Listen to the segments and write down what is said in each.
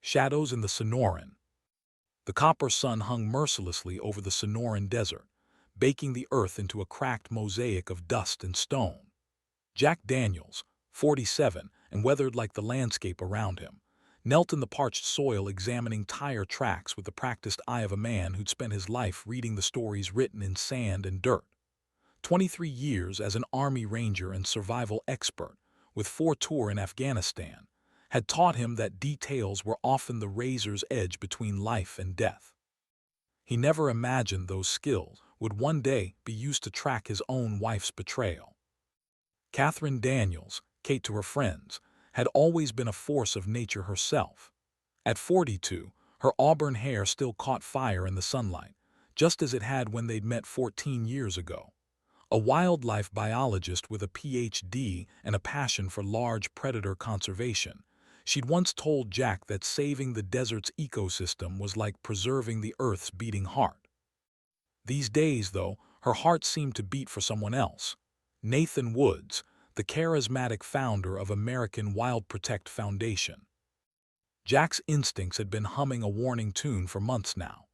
Shadows in the Sonoran. The copper sun hung mercilessly over the Sonoran desert, baking the earth into a cracked mosaic of dust and stone. Jack Daniels, 47, and weathered like the landscape around him, knelt in the parched soil examining tire tracks with the practiced eye of a man who'd spent his life reading the stories written in sand and dirt. 23 years as an Army Ranger and survival expert, with 4 tours in Afghanistan, had taught him that details were often the razor's edge between life and death. He never imagined those skills would one day be used to track his own wife's betrayal. Catherine Daniels, Kate to her friends, had always been a force of nature herself. At 42, her auburn hair still caught fire in the sunlight, just as it had when they'd met 14 years ago. A wildlife biologist with a PhD and a passion for large predator conservation, she'd once told Jack that saving the desert's ecosystem was like preserving the Earth's beating heart. These days, though, her heart seemed to beat for someone else. Nathan Woods, the charismatic founder of American Wild Protect Foundation. Jack's instincts had been humming a warning tune for months now.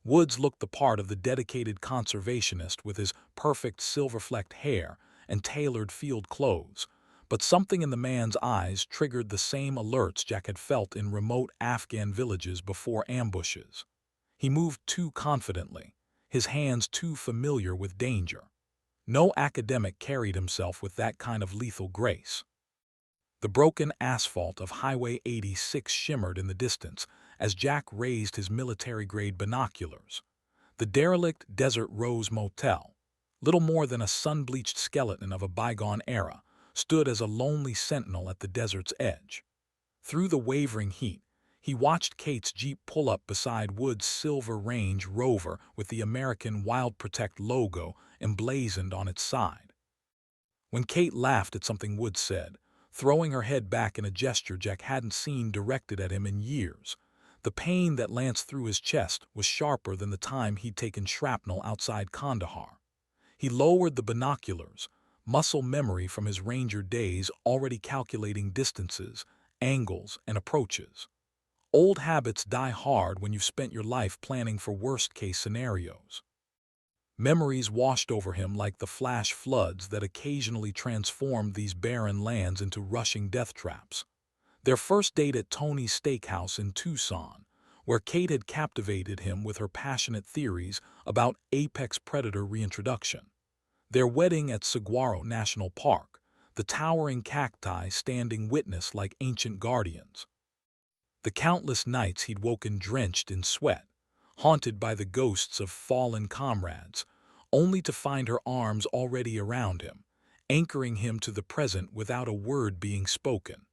Woods looked the part of the dedicated conservationist with his perfect silver-flecked hair and tailored field clothes, but something in the man's eyes triggered the same alerts Jack had felt in remote Afghan villages before ambushes. He moved too confidently, his hands too familiar with danger. No academic carried himself with that kind of lethal grace. The broken asphalt of Highway 86 shimmered in the distance as Jack raised his military-grade binoculars. The derelict Desert Rose Motel, little more than a sun-bleached skeleton of a bygone era, stood as a lonely sentinel at the desert's edge. Through the wavering heat, he watched Kate's Jeep pull up beside Wood's silver Range Rover with the American Wild Protect logo emblazoned on its side. When Kate laughed at something Wood said, throwing her head back in a gesture Jack hadn't seen directed at him in years, the pain that lanced through his chest was sharper than the time he'd taken shrapnel outside Kandahar. He lowered the binoculars, muscle memory from his ranger days already calculating distances, angles, and approaches. Old habits die hard when you've spent your life planning for worst-case scenarios. Memories washed over him like the flash floods that occasionally transformed these barren lands into rushing death traps. Their first date at Tony's Steakhouse in Tucson, where Kate had captivated him with her passionate theories about apex predator reintroduction. Their wedding at Saguaro National Park, the towering cacti standing witness like ancient guardians. The countless nights he'd woken drenched in sweat, haunted by the ghosts of fallen comrades, only to find her arms already around him, anchoring him to the present without a word being spoken.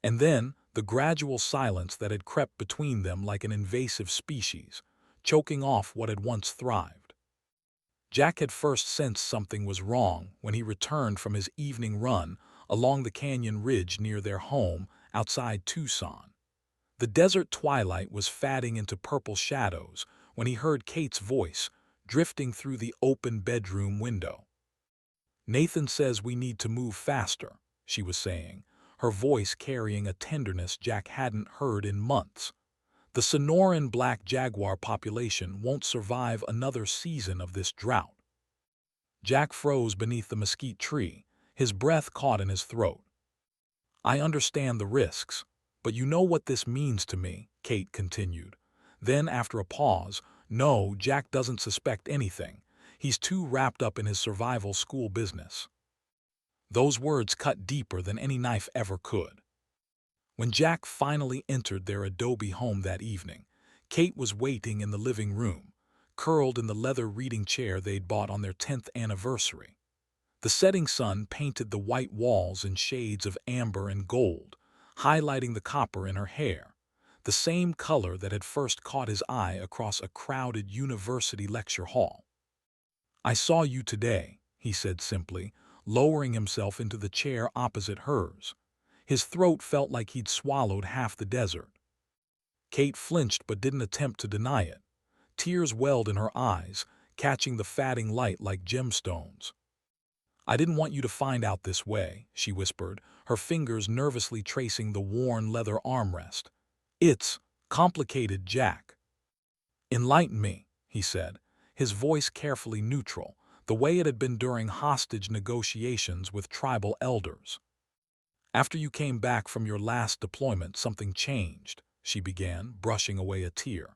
And then, the gradual silence that had crept between them like an invasive species, choking off what had once thrived. Jack had first sensed something was wrong when he returned from his evening run along the canyon ridge near their home outside Tucson. The desert twilight was fading into purple shadows when he heard Kate's voice drifting through the open bedroom window. "Nathan says we need to move faster," she was saying, her voice carrying a tenderness Jack hadn't heard in months. "The Sonoran black jaguar population won't survive another season of this drought." Jack froze beneath the mesquite tree, his breath caught in his throat. "I understand the risks, but you know what this means to me," Kate continued. Then, after a pause, "No, Jack doesn't suspect anything. He's too wrapped up in his survival school business." Those words cut deeper than any knife ever could. When Jack finally entered their adobe home that evening, Kate was waiting in the living room, curled in the leather reading chair they'd bought on their 10th anniversary. The setting sun painted the white walls in shades of amber and gold, highlighting the copper in her hair, the same color that had first caught his eye across a crowded university lecture hall. "I saw you today," he said simply, lowering himself into the chair opposite hers. His throat felt like he'd swallowed half the desert. Kate flinched but didn't attempt to deny it. Tears welled in her eyes, catching the fading light like gemstones. "I didn't want you to find out this way," she whispered, her fingers nervously tracing the worn leather armrest. It's complicated, Jack. Enlighten me, he said, his voice carefully neutral, the way it had been during hostage negotiations with tribal elders. After you came back from your last deployment, something changed, she began, brushing away a tear.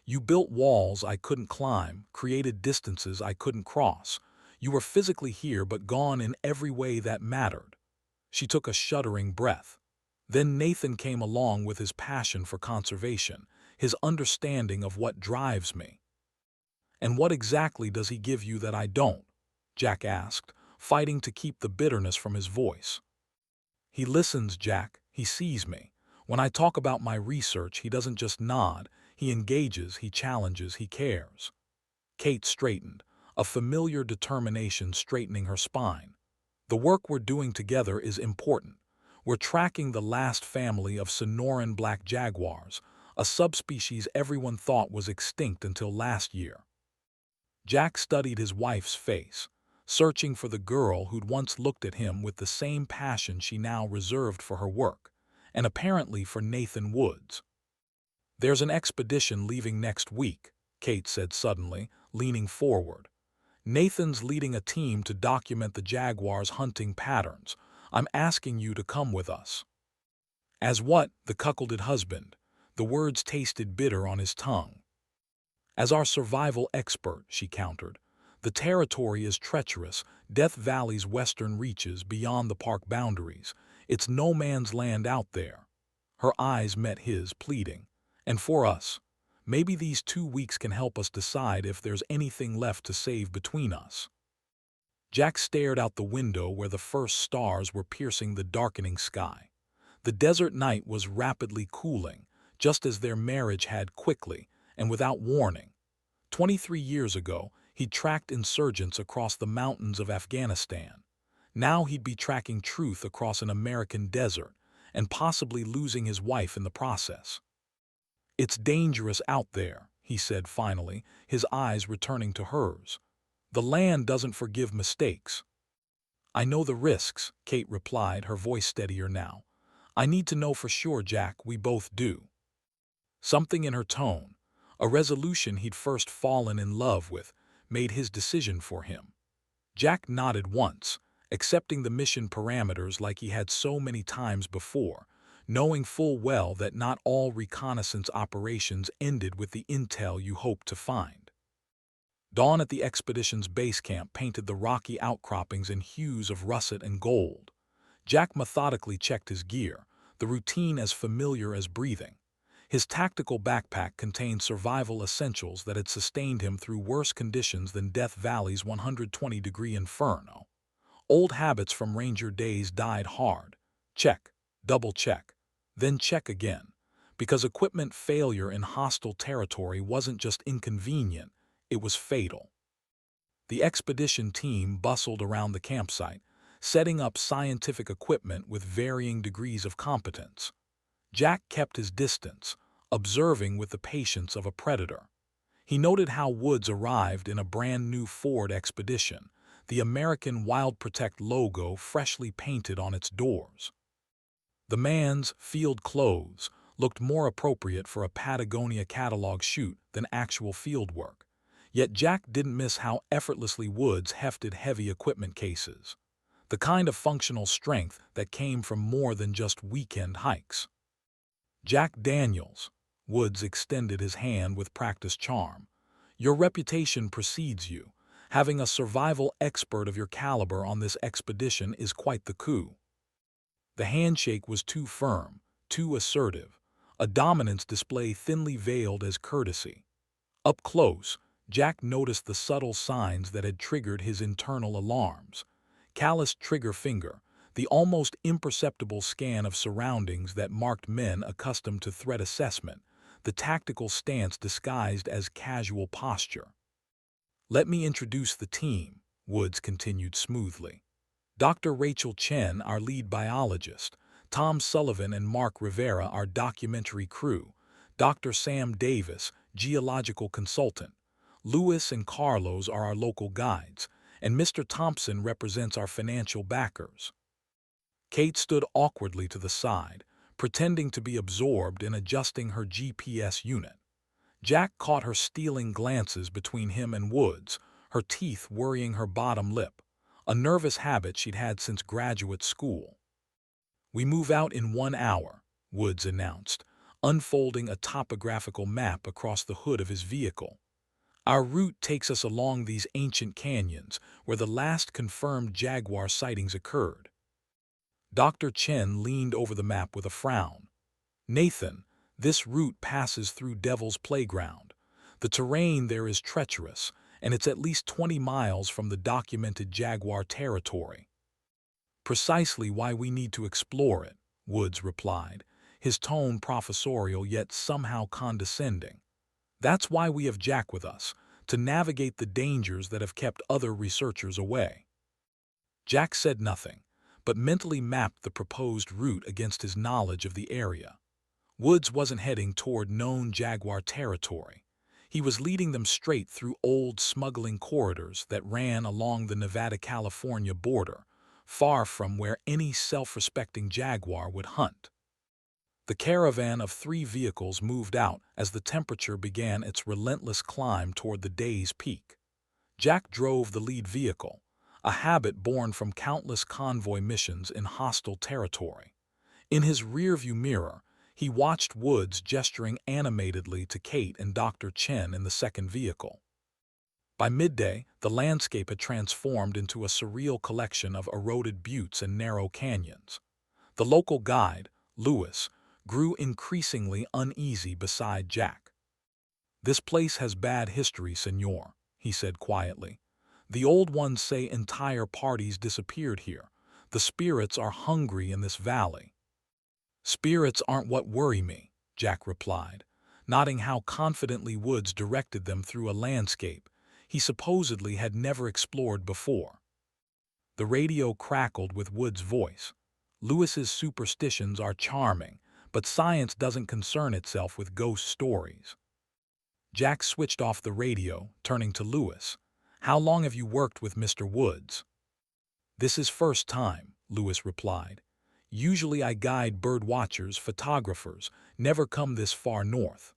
You built walls I couldn't climb, created distances I couldn't cross. You were physically here but gone in every way that mattered. She took a shuddering breath. Then Nathan came along with his passion for conservation, his understanding of what drives me. And what exactly does he give you that I don't? Jack asked, fighting to keep the bitterness from his voice. He listens, Jack. He sees me. When I talk about my research, he doesn't just nod. He engages, he challenges, he cares. Kate straightened, a familiar determination straightening her spine. The work we're doing together is important. We're tracking the last family of Sonoran black jaguars, a subspecies everyone thought was extinct until last year. Jack studied his wife's face, searching for the girl who'd once looked at him with the same passion she now reserved for her work, and apparently for Nathan Woods. There's an expedition leaving next week, Kate said suddenly, leaning forward. Nathan's leading a team to document the jaguars' hunting patterns. I'm asking you to come with us. As what? The cuckolded husband. The words tasted bitter on his tongue. As our survival expert, she countered. The territory is treacherous, Death Valley's western reaches beyond the park boundaries. It's no man's land out there. Her eyes met his, pleading. And for us, maybe these 2 weeks can help us decide if there's anything left to save between us. Jack stared out the window where the first stars were piercing the darkening sky. The desert night was rapidly cooling, just as their marriage had quickly, and without warning. 23 years ago, he'd tracked insurgents across the mountains of Afghanistan. Now he'd be tracking truth across an American desert, and possibly losing his wife in the process. It's dangerous out there, he said finally, his eyes returning to hers. The land doesn't forgive mistakes. I know the risks, Kate replied, her voice steadier now. I need to know for sure, Jack, we both do. Something in her tone, a resolution he'd first fallen in love with, made his decision for him. Jack nodded once, accepting the mission parameters like he had so many times before, knowing full well that not all reconnaissance operations ended with the intel you hoped to find. Dawn at the expedition's base camp painted the rocky outcroppings in hues of russet and gold. Jack methodically checked his gear, the routine as familiar as breathing. His tactical backpack contained survival essentials that had sustained him through worse conditions than Death Valley's 120-degree inferno. Old habits from Ranger days died hard. Check, double check, then check again, because equipment failure in hostile territory wasn't just inconvenient, it was fatal. The expedition team bustled around the campsite, setting up scientific equipment with varying degrees of competence. Jack kept his distance, observing with the patience of a predator. He noted how Woods arrived in a brand-new Ford Expedition, the American Wild Protect logo freshly painted on its doors. The man's field clothes looked more appropriate for a Patagonia catalog shoot than actual field work, yet Jack didn't miss how effortlessly Woods hefted heavy equipment cases, the kind of functional strength that came from more than just weekend hikes. Jack Daniels, Woods extended his hand with practiced charm. Your reputation precedes you. Having a survival expert of your caliber on this expedition is quite the coup. The handshake was too firm, too assertive, a dominance display thinly veiled as courtesy. Up close, Jack noticed the subtle signs that had triggered his internal alarms. Calloused trigger finger, the almost imperceptible scan of surroundings that marked men accustomed to threat assessment, the tactical stance disguised as casual posture. Let me introduce the team, Woods continued smoothly. Dr. Rachel Chen, our lead biologist, Tom Sullivan and Mark Rivera, our documentary crew, Dr. Sam Davis, geological consultant, Louis and Carlos are our local guides, and Mr. Thompson represents our financial backers. Kate stood awkwardly to the side, pretending to be absorbed in adjusting her GPS unit. Jack caught her stealing glances between him and Woods, her teeth worrying her bottom lip, a nervous habit she'd had since graduate school. "We move out in 1 hour," Woods announced, unfolding a topographical map across the hood of his vehicle. "Our route takes us along these ancient canyons where the last confirmed jaguar sightings occurred." Dr. Chen leaned over the map with a frown. "Nathan, this route passes through Devil's Playground. The terrain there is treacherous, and it's at least 20 miles from the documented jaguar territory." "Precisely why we need to explore it," Woods replied, his tone professorial yet somehow condescending. "That's why we have Jack with us, to navigate the dangers that have kept other researchers away." Jack said nothing, but mentally mapped the proposed route against his knowledge of the area. Woods wasn't heading toward known jaguar territory. He was leading them straight through old smuggling corridors that ran along the Nevada-California border, far from where any self-respecting jaguar would hunt. The caravan of 3 vehicles moved out as the temperature began its relentless climb toward the day's peak. Jack drove the lead vehicle, a habit born from countless convoy missions in hostile territory. In his rearview mirror, he watched Woods gesturing animatedly to Kate and Dr. Chen in the second vehicle. By midday, the landscape had transformed into a surreal collection of eroded buttes and narrow canyons. The local guide, Lewis, grew increasingly uneasy beside Jack. "This place has bad history, senor," he said quietly. "The old ones say entire parties disappeared here. The spirits are hungry in this valley." "Spirits aren't what worry me," Jack replied, noting how confidently Woods directed them through a landscape he supposedly had never explored before. The radio crackled with Woods' voice. "Lewis's superstitions are charming, but science doesn't concern itself with ghost stories." Jack switched off the radio, turning to Lewis. "How long have you worked with Mr. Woods?" "This is first time," Lewis replied. "Usually I guide bird watchers, photographers, never come this far north."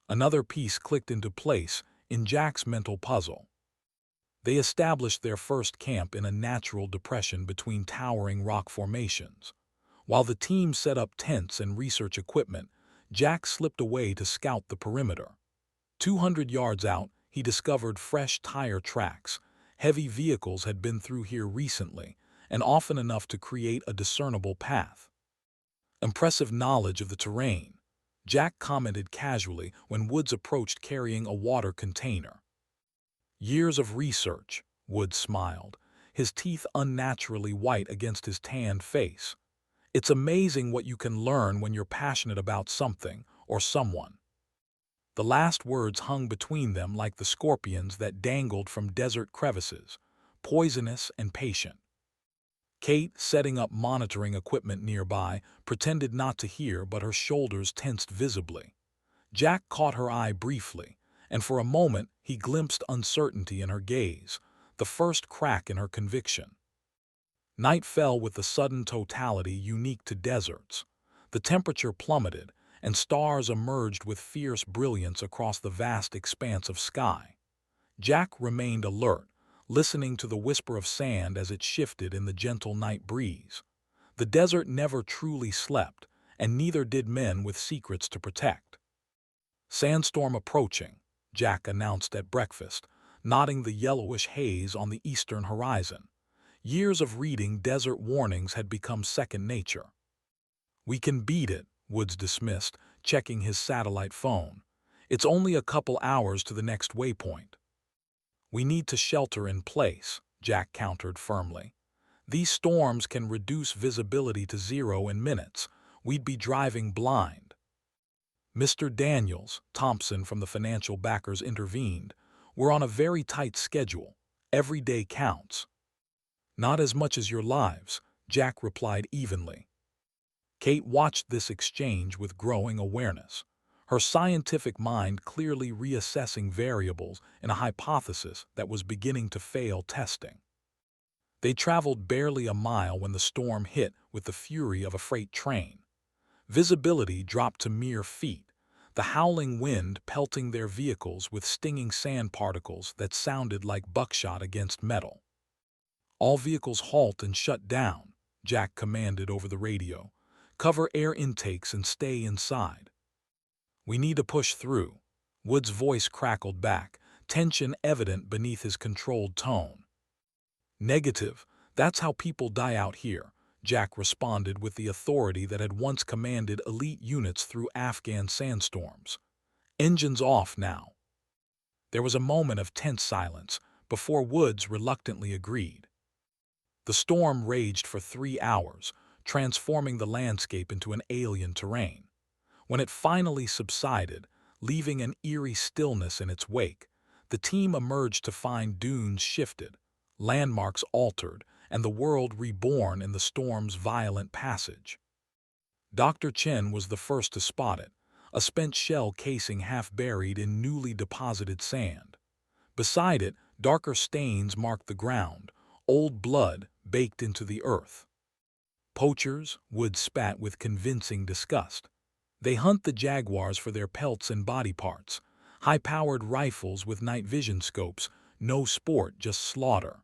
Another piece clicked into place in Jack's mental puzzle. They established their first camp in a natural depression between towering rock formations. While the team set up tents and research equipment, Jack slipped away to scout the perimeter. 200 yards out, he discovered fresh tire tracks. Heavy vehicles had been through here recently, and often enough to create a discernible path. "Impressive knowledge of the terrain," Jack commented casually when Woods approached carrying a water container. "Years of research," Woods smiled, his teeth unnaturally white against his tanned face. "It's amazing what you can learn when you're passionate about something or someone." The last words hung between them like the scorpions that dangled from desert crevices, poisonous and patient. Kate, setting up monitoring equipment nearby, pretended not to hear, but her shoulders tensed visibly. Jack caught her eye briefly, and for a moment he glimpsed uncertainty in her gaze, the first crack in her conviction. Night fell with the sudden totality unique to deserts. The temperature plummeted, and stars emerged with fierce brilliance across the vast expanse of sky. Jack remained alert, listening to the whisper of sand as it shifted in the gentle night breeze. The desert never truly slept, and neither did men with secrets to protect. "Sandstorm approaching," Jack announced at breakfast, nodding the yellowish haze on the eastern horizon. Years of reading desert warnings had become second nature. "We can beat it," Woods dismissed, checking his satellite phone. "It's only a couple hours to the next waypoint." "We need to shelter in place," Jack countered firmly. "These storms can reduce visibility to 0 in minutes. We'd be driving blind." "Mr. Daniels," Thompson from the financial backers intervened, "we're on a very tight schedule. Every day counts." "Not as much as your lives," Jack replied evenly. Kate watched this exchange with growing awareness, her scientific mind clearly reassessing variables in a hypothesis that was beginning to fail testing. They traveled barely a mile when the storm hit with the fury of a freight train. Visibility dropped to mere feet, the howling wind pelting their vehicles with stinging sand particles that sounded like buckshot against metal. "All vehicles halt and shut down," Jack commanded over the radio. "Cover air intakes and stay inside." "We need to push through," Wood's voice crackled back, tension evident beneath his controlled tone. "Negative. That's how people die out here," Jack responded with the authority that had once commanded elite units through Afghan sandstorms. "Engines off now." There was a moment of tense silence before Woods reluctantly agreed. The storm raged for 3 hours, transforming the landscape into an alien terrain. When it finally subsided, leaving an eerie stillness in its wake, the team emerged to find dunes shifted, landmarks altered, and the world reborn in the storm's violent passage. Dr. Chen was the first to spot it, a spent shell casing half buried in newly deposited sand. Beside it, darker stains marked the ground, old blood baked into the earth. "Poachers," Wood spat with convincing disgust. "They hunt the jaguars for their pelts and body parts. High-powered rifles with night vision scopes, no sport, just slaughter."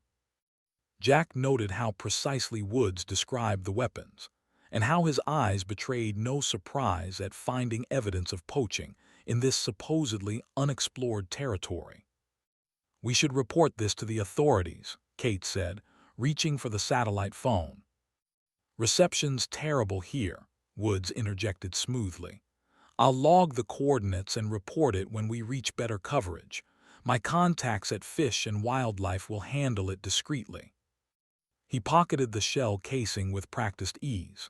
Jack noted how precisely Woods described the weapons, and how his eyes betrayed no surprise at finding evidence of poaching in this supposedly unexplored territory. "We should report this to the authorities," Kate said, reaching for the satellite phone. "Reception's terrible here," Woods interjected smoothly. "I'll log the coordinates and report it when we reach better coverage. My contacts at Fish and Wildlife will handle it discreetly." He pocketed the shell casing with practiced ease.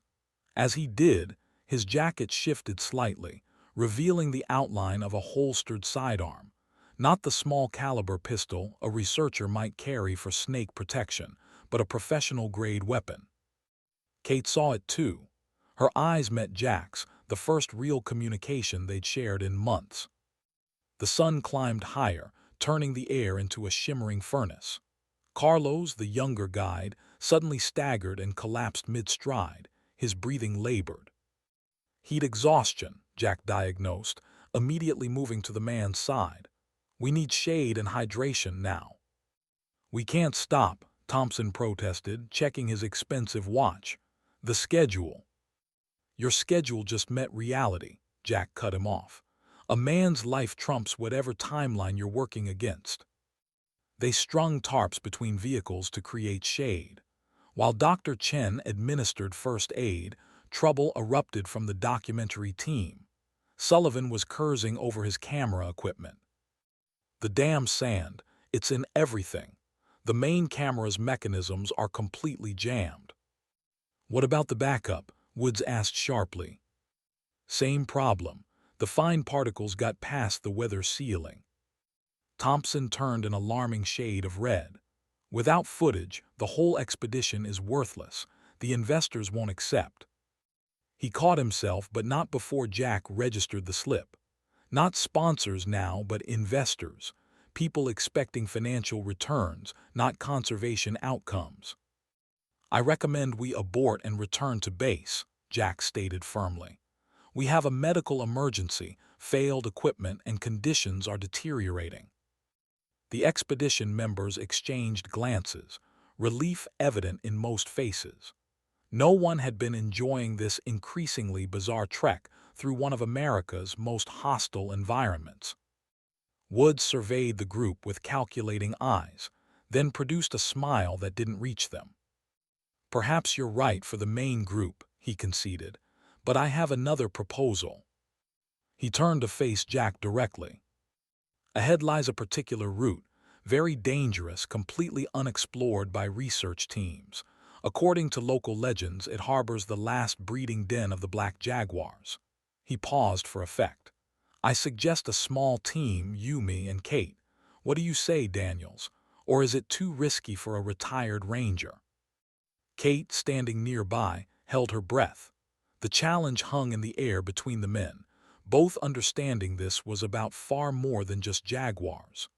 As he did, his jacket shifted slightly, revealing the outline of a holstered sidearm, not the small-caliber pistol a researcher might carry for snake protection, but a professional-grade weapon. Kate saw it too. Her eyes met Jack's, the first real communication they'd shared in months. The sun climbed higher, turning the air into a shimmering furnace. Carlos, the younger guide, suddenly staggered and collapsed mid-stride, his breathing labored. "Heat exhaustion," Jack diagnosed, immediately moving to the man's side. "We need shade and hydration now." "We can't stop," Thompson protested, checking his expensive watch. "The schedule." "Your schedule just met reality," Jack cut him off. "A man's life trumps whatever timeline you're working against." They strung tarps between vehicles to create shade. While Dr. Chen administered first aid, trouble erupted from the documentary team. Sullivan was cursing over his camera equipment. "The damn sand, it's in everything. The main camera's mechanisms are completely jammed." "What about the backup?" Woods asked sharply. "Same problem. The fine particles got past the weather sealing." Thompson turned an alarming shade of red. "Without footage, the whole expedition is worthless. The investors won't accept." He caught himself, but not before Jack registered the slip. Not sponsors now, but investors. People expecting financial returns, not conservation outcomes. "I recommend we abort and return to base," Jack stated firmly. "We have a medical emergency, failed equipment, and conditions are deteriorating." The expedition members exchanged glances, relief evident in most faces. No one had been enjoying this increasingly bizarre trek through one of America's most hostile environments. Woods surveyed the group with calculating eyes, then produced a smile that didn't reach them. "Perhaps you're right for the main group," he conceded, "but I have another proposal." He turned to face Jack directly. "Ahead lies a particular route, very dangerous, completely unexplored by research teams. According to local legends, it harbors the last breeding den of the black jaguars." He paused for effect. "I suggest a small team, you, me, and Kate. What do you say, Daniels? Or is it too risky for a retired ranger?" Kate, standing nearby, held her breath. The challenge hung in the air between the men, both understanding this was about far more than just jaguars.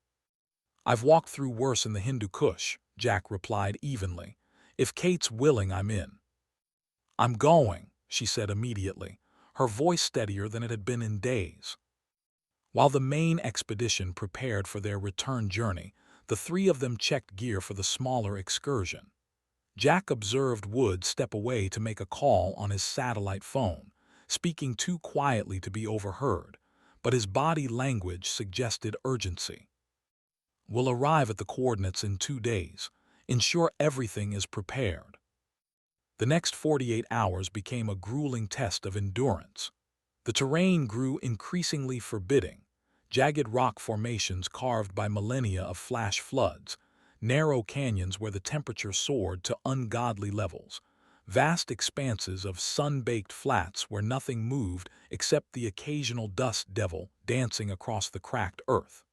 "I've walked through worse in the Hindu Kush," Jack replied evenly. "If Kate's willing, I'm in." "I'm going," she said immediately, her voice steadier than it had been in days. While the main expedition prepared for their return journey, the three of them checked gear for the smaller excursion. Jack observed Wood step away to make a call on his satellite phone, speaking too quietly to be overheard, but his body language suggested urgency. "We'll arrive at the coordinates in 2 days. Ensure everything is prepared." The next 48 hours became a grueling test of endurance. The terrain grew increasingly forbidding. Jagged rock formations carved by millennia of flash floods, narrow canyons where the temperature soared to ungodly levels, vast expanses of sun-baked flats where nothing moved except the occasional dust devil dancing across the cracked earth.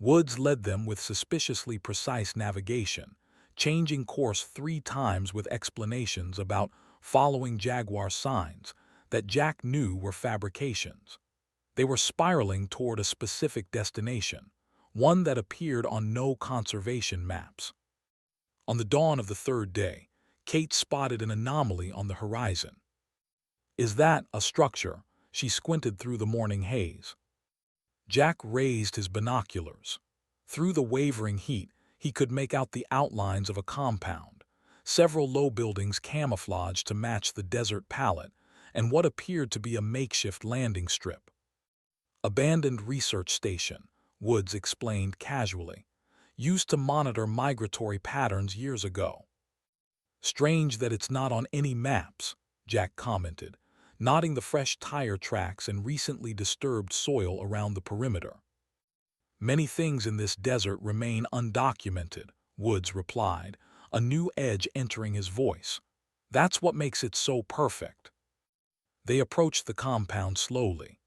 Woods led them with suspiciously precise navigation, changing course 3 times with explanations about following jaguar signs that Jack knew were fabrications. They were spiraling toward a specific destination, one that appeared on no conservation maps. On the dawn of the 3rd day, Kate spotted an anomaly on the horizon. "Is that a structure?" She squinted through the morning haze. Jack raised his binoculars. Through the wavering heat, he could make out the outlines of a compound, several low buildings camouflaged to match the desert palette, and what appeared to be a makeshift landing strip. "Abandoned research station," Woods explained casually. "Used to monitor migratory patterns years ago." "Strange that it's not on any maps," Jack commented, noting the fresh tire tracks and recently disturbed soil around the perimeter. "Many things in this desert remain undocumented," Woods replied, a new edge entering his voice. "That's what makes it so perfect." They approached the compound slowly.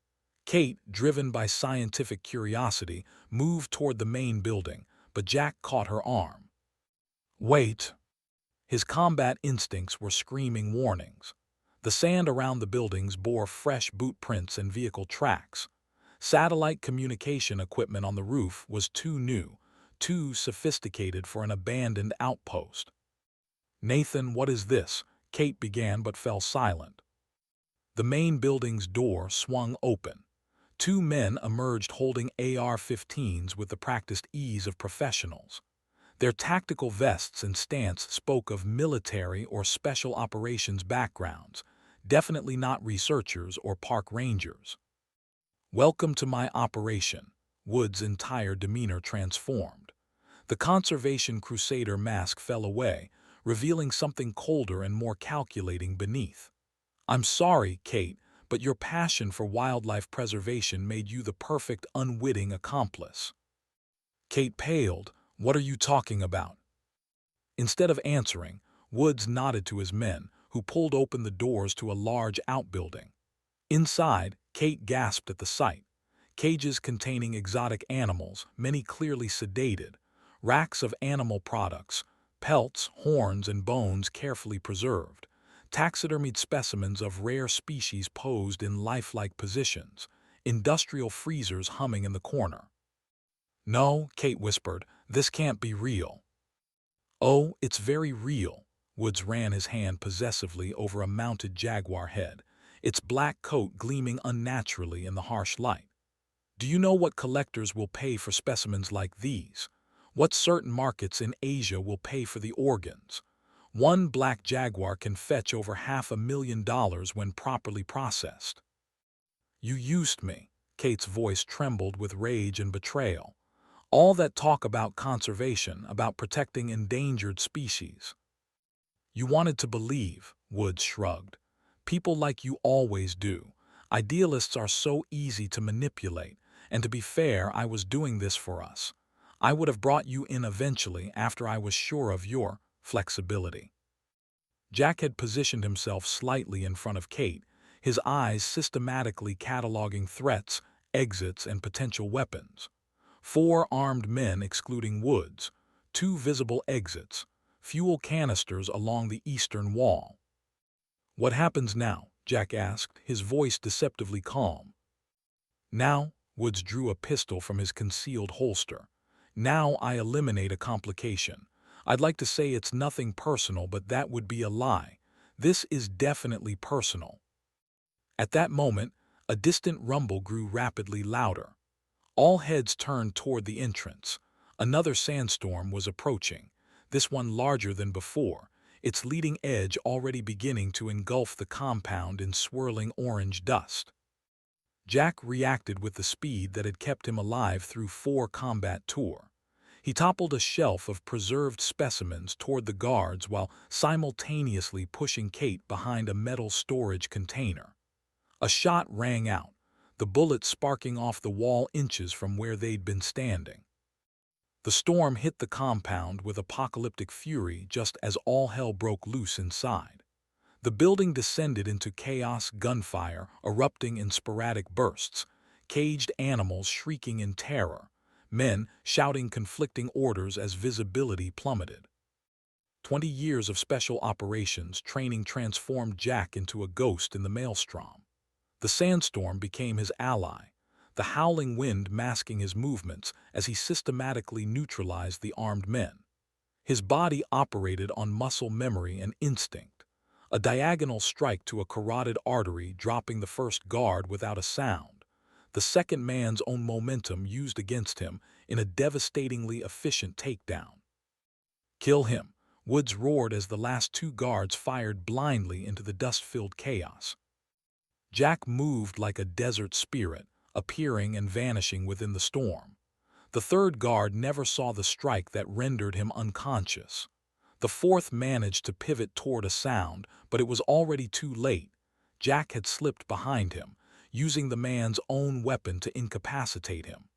Kate, driven by scientific curiosity, moved toward the main building, but Jack caught her arm. "Wait!" His combat instincts were screaming warnings. The sand around the buildings bore fresh boot prints and vehicle tracks. Satellite communication equipment on the roof was too new, too sophisticated for an abandoned outpost. "Nathan, what is this?" Kate began but fell silent. The main building's door swung open. 2 men emerged holding AR-15s with the practiced ease of professionals. Their tactical vests and stance spoke of military or special operations backgrounds, definitely not researchers or park rangers. "Welcome to my operation." Wood's entire demeanor transformed. The conservation crusader mask fell away, revealing something colder and more calculating beneath. "I'm sorry, Kate, but your passion for wildlife preservation made you the perfect unwitting accomplice." Kate paled. "What are you talking about?" Instead of answering, Woods nodded to his men, who pulled open the doors to a large outbuilding. Inside, Kate gasped at the sight. Cages containing exotic animals, many clearly sedated, racks of animal products, pelts, horns, and bones carefully preserved, taxidermied specimens of rare species posed in lifelike positions, industrial freezers humming in the corner. "No," Kate whispered, "this can't be real." "Oh, it's very real." Woods ran his hand possessively over a mounted jaguar head, its black coat gleaming unnaturally in the harsh light. "Do you know what collectors will pay for specimens like these? What certain markets in Asia will pay for the organs? One black jaguar can fetch over $500,000 when properly processed." "You used me." Kate's voice trembled with rage and betrayal. "All that talk about conservation, about protecting endangered species." "You wanted to believe," Woods shrugged. "People like you always do. Idealists are so easy to manipulate, and to be fair, I was doing this for us. I would have brought you in eventually after I was sure of your flexibility." Jack had positioned himself slightly in front of Kate, his eyes systematically cataloging threats, exits, and potential weapons. 4 armed men excluding Woods, 2 visible exits, fuel canisters along the eastern wall. "What happens now?" Jack asked, his voice deceptively calm. "Now," Woods drew a pistol from his concealed holster. "Now I eliminate a complication. I'd like to say it's nothing personal, but that would be a lie. This is definitely personal." At that moment, a distant rumble grew rapidly louder. All heads turned toward the entrance. Another sandstorm was approaching, this one larger than before, its leading edge already beginning to engulf the compound in swirling orange dust. Jack reacted with the speed that had kept him alive through 4 combat tours. He toppled a shelf of preserved specimens toward the guards while simultaneously pushing Kate behind a metal storage container. A shot rang out, the bullet sparking off the wall inches from where they'd been standing. The storm hit the compound with apocalyptic fury just as all hell broke loose inside. The building descended into chaos, gunfire erupting in sporadic bursts, caged animals shrieking in terror, men shouting conflicting orders as visibility plummeted. 20 years of special operations training transformed Jack into a ghost in the maelstrom. The sandstorm became his ally, the howling wind masking his movements as he systematically neutralized the armed men. His body operated on muscle memory and instinct, a diagonal strike to a carotid artery dropping the first guard without a sound, the second man's own momentum used against him in a devastatingly efficient takedown. "Kill him," Woods roared as the last 2 guards fired blindly into the dust-filled chaos. Jack moved like a desert spirit, appearing and vanishing within the storm. The 3rd guard never saw the strike that rendered him unconscious. The 4th managed to pivot toward a sound, but it was already too late. Jack had slipped behind him, using the man's own weapon to incapacitate him.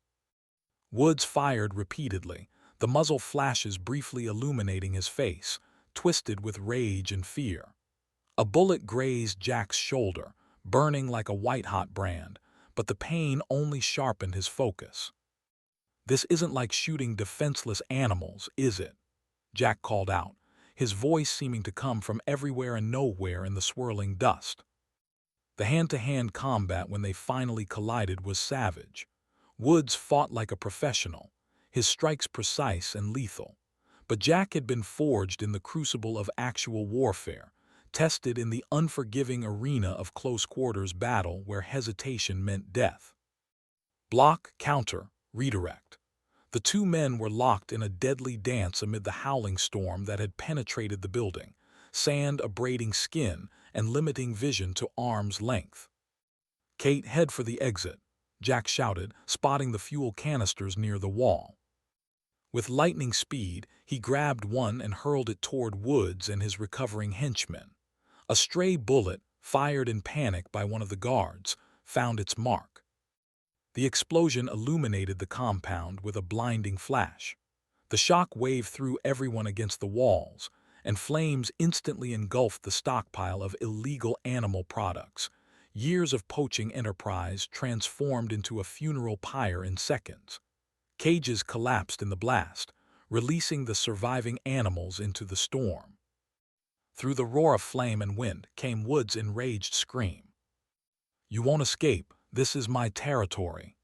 Woods fired repeatedly, the muzzle flashes briefly illuminating his face, twisted with rage and fear. A bullet grazed Jack's shoulder, burning like a white-hot brand, but the pain only sharpened his focus. "This isn't like shooting defenseless animals, is it?" Jack called out, his voice seeming to come from everywhere and nowhere in the swirling dust. The hand-to-hand combat when they finally collided was savage. Woods fought like a professional, his strikes precise and lethal. But Jack had been forged in the crucible of actual warfare, tested in the unforgiving arena of close-quarters battle where hesitation meant death. Block, counter, redirect. The 2 men were locked in a deadly dance amid the howling storm that had penetrated the building, sand abrading skin and limiting vision to arm's length. "Kate, head for the exit," Jack shouted, spotting the fuel canisters near the wall. With lightning speed, he grabbed one and hurled it toward Woods and his recovering henchmen. A stray bullet, fired in panic by one of the guards, found its mark. The explosion illuminated the compound with a blinding flash. The shock waved through everyone against the walls, and flames instantly engulfed the stockpile of illegal animal products. Years of poaching enterprise transformed into a funeral pyre in seconds. Cages collapsed in the blast, releasing the surviving animals into the storm. Through the roar of flame and wind came Wood's enraged scream. "You won't escape. This is my territory."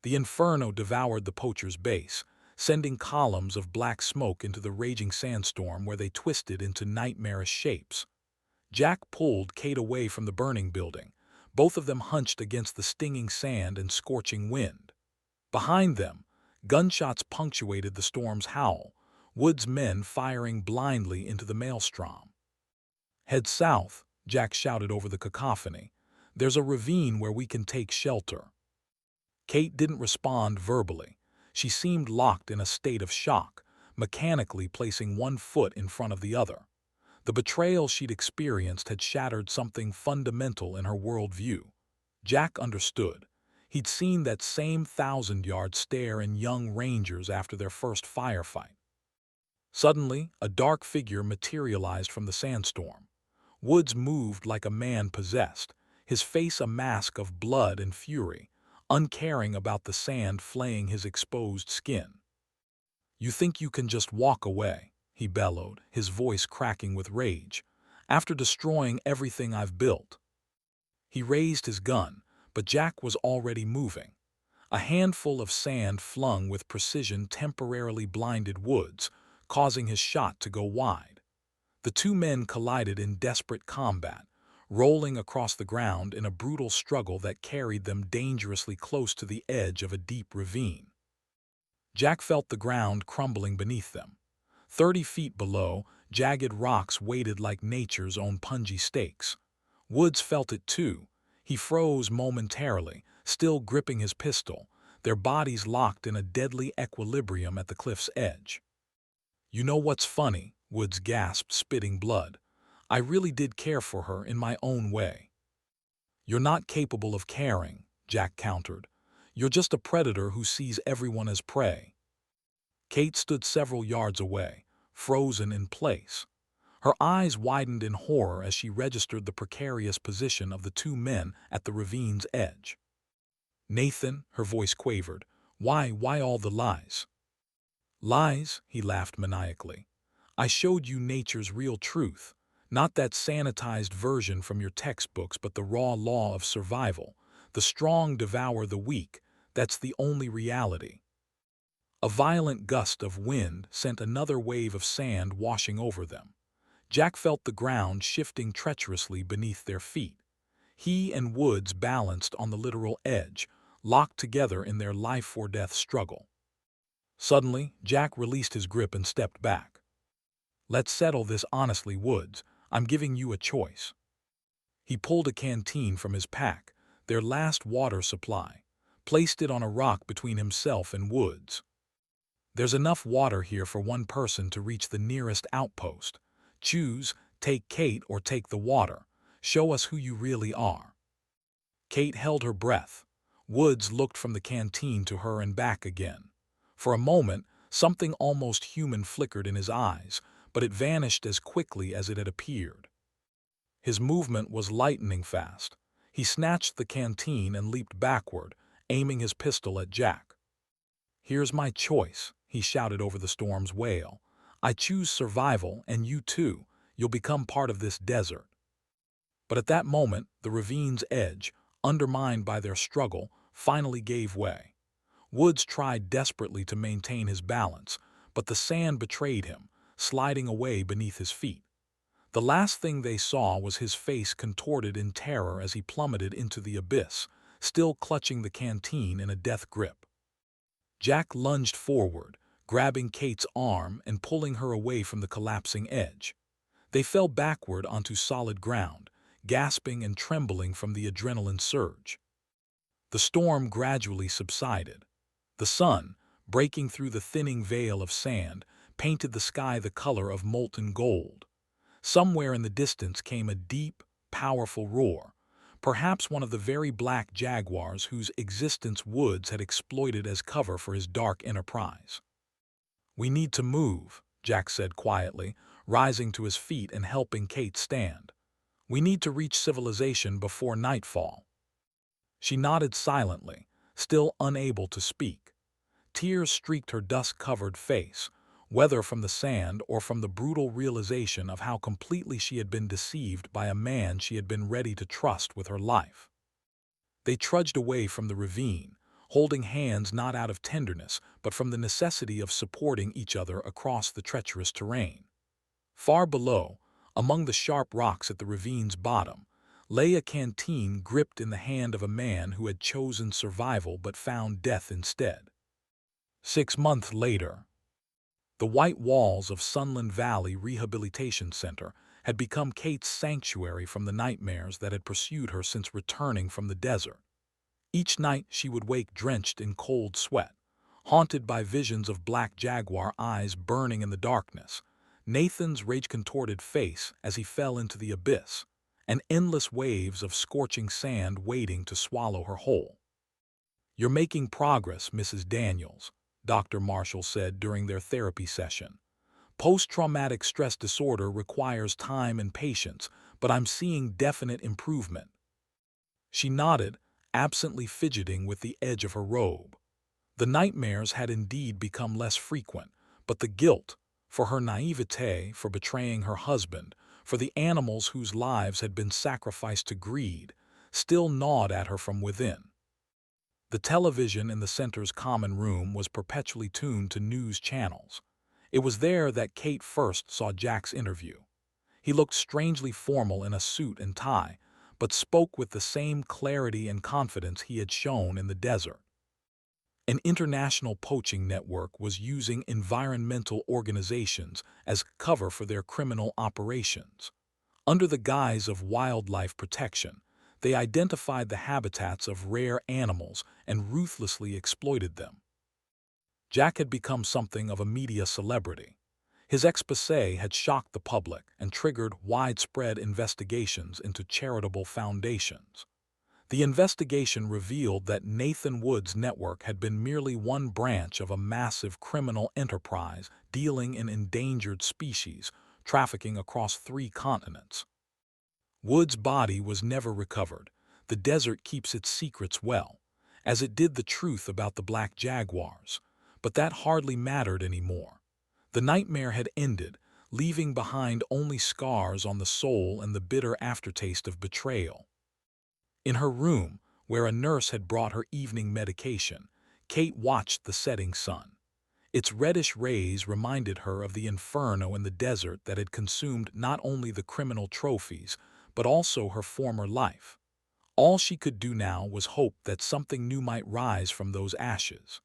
The inferno devoured the poacher's base, sending columns of black smoke into the raging sandstorm where they twisted into nightmarish shapes. Jack pulled Kate away from the burning building, both of them hunched against the stinging sand and scorching wind. Behind them, gunshots punctuated the storm's howl, Wood's men firing blindly into the maelstrom. "Head south," Jack shouted over the cacophony. "There's a ravine where we can take shelter." Kate didn't respond verbally. She seemed locked in a state of shock, mechanically placing one foot in front of the other. The betrayal she'd experienced had shattered something fundamental in her worldview. Jack understood. He'd seen that same 1,000-yard stare in young rangers after their first firefight. Suddenly, a dark figure materialized from the sandstorm. Woods moved like a man possessed, his face a mask of blood and fury, uncaring about the sand flaying his exposed skin. "You think you can just walk away?" he bellowed, his voice cracking with rage. "After destroying everything I've built." He raised his gun, but Jack was already moving. A handful of sand flung with precision temporarily blinded Woods, causing his shot to go wide. The 2 men collided in desperate combat, rolling across the ground in a brutal struggle that carried them dangerously close to the edge of a deep ravine. Jack felt the ground crumbling beneath them. 30 feet below, jagged rocks weighted like nature's own pungy stakes. Woods felt it too. He froze momentarily, still gripping his pistol, their bodies locked in a deadly equilibrium at the cliff's edge. "You know what's funny?" Woods gasped, spitting blood. "I really did care for her in my own way." "You're not capable of caring," Jack countered. "You're just a predator who sees everyone as prey." Kate stood several yards away, frozen in place. Her eyes widened in horror as she registered the precarious position of the two men at the ravine's edge. "Nathan," her voice quavered, why all the lies?" "Lies?" he laughed maniacally. "I showed you nature's real truth, not that sanitized version from your textbooks, but the raw law of survival. The strong devour the weak. That's the only reality." A violent gust of wind sent another wave of sand washing over them. Jack felt the ground shifting treacherously beneath their feet. He and Woods balanced on the literal edge, locked together in their life-or-death struggle. Suddenly, Jack released his grip and stepped back. "Let's settle this honestly, Woods. I'm giving you a choice." He pulled a canteen from his pack, their last water supply, placed it on a rock between himself and Woods. "There's enough water here for one person to reach the nearest outpost. Choose, take Kate or take the water. Show us who you really are." Kate held her breath. Woods looked from the canteen to her and back again. For a moment, something almost human flickered in his eyes, but it vanished as quickly as it had appeared. His movement was lightning fast. He snatched the canteen and leaped backward, aiming his pistol at Jack. "Here's my choice," he shouted over the storm's wail. "I choose survival, and you too. You'll become part of this desert." But at that moment, the ravine's edge, undermined by their struggle, finally gave way. Woods tried desperately to maintain his balance, but the sand betrayed him, sliding away beneath his feet. The last thing they saw was his face contorted in terror as he plummeted into the abyss, still clutching the canteen in a death grip. Jack lunged forward, grabbing Kate's arm and pulling her away from the collapsing edge. They fell backward onto solid ground, gasping and trembling from the adrenaline surge. The storm gradually subsided. The sun, breaking through the thinning veil of sand, painted the sky the color of molten gold. Somewhere in the distance came a deep, powerful roar, perhaps one of the very black jaguars whose existence Woods had exploited as cover for his dark enterprise. "We need to move," Jack said quietly, rising to his feet and helping Kate stand. "We need to reach civilization before nightfall." She nodded silently, still unable to speak. Tears streaked her dust-covered face, whether from the sand or from the brutal realization of how completely she had been deceived by a man she had been ready to trust with her life. They trudged away from the ravine, holding hands not out of tenderness but from the necessity of supporting each other across the treacherous terrain. Far below, among the sharp rocks at the ravine's bottom, lay a canteen gripped in the hand of a man who had chosen survival but found death instead. 6 months later, the white walls of Sunland Valley Rehabilitation Center had become Kate's sanctuary from the nightmares that had pursued her since returning from the desert. Each night she would wake drenched in cold sweat, haunted by visions of black jaguar eyes burning in the darkness, Nathan's rage-contorted face as he fell into the abyss, and endless waves of scorching sand waiting to swallow her whole. "You're making progress, Mrs. Daniels," Dr. Marshall said during their therapy session. "Post-traumatic stress disorder requires time and patience, but I'm seeing definite improvement." She nodded, absently fidgeting with the edge of her robe. The nightmares had indeed become less frequent, but the guilt, for her naivete, for betraying her husband, for the animals whose lives had been sacrificed to greed, still gnawed at her from within. The television in the center's common room was perpetually tuned to news channels. It was there that Kate first saw Jack's interview. He looked strangely formal in a suit and tie, but spoke with the same clarity and confidence he had shown in the desert. An international poaching network was using environmental organizations as cover for their criminal operations. Under the guise of wildlife protection, they identified the habitats of rare animals and ruthlessly exploited them. Jack had become something of a media celebrity. His exposé had shocked the public and triggered widespread investigations into charitable foundations. The investigation revealed that Nathan Wood's network had been merely one branch of a massive criminal enterprise dealing in endangered species, trafficking across 3 continents. Wood's body was never recovered. The desert keeps its secrets well, as it did the truth about the black jaguars. But that hardly mattered anymore. The nightmare had ended, leaving behind only scars on the soul and the bitter aftertaste of betrayal. In her room, where a nurse had brought her evening medication, Kate watched the setting sun. Its reddish rays reminded her of the inferno in the desert that had consumed not only the criminal trophies, but also her former life. All she could do now was hope that something new might rise from those ashes.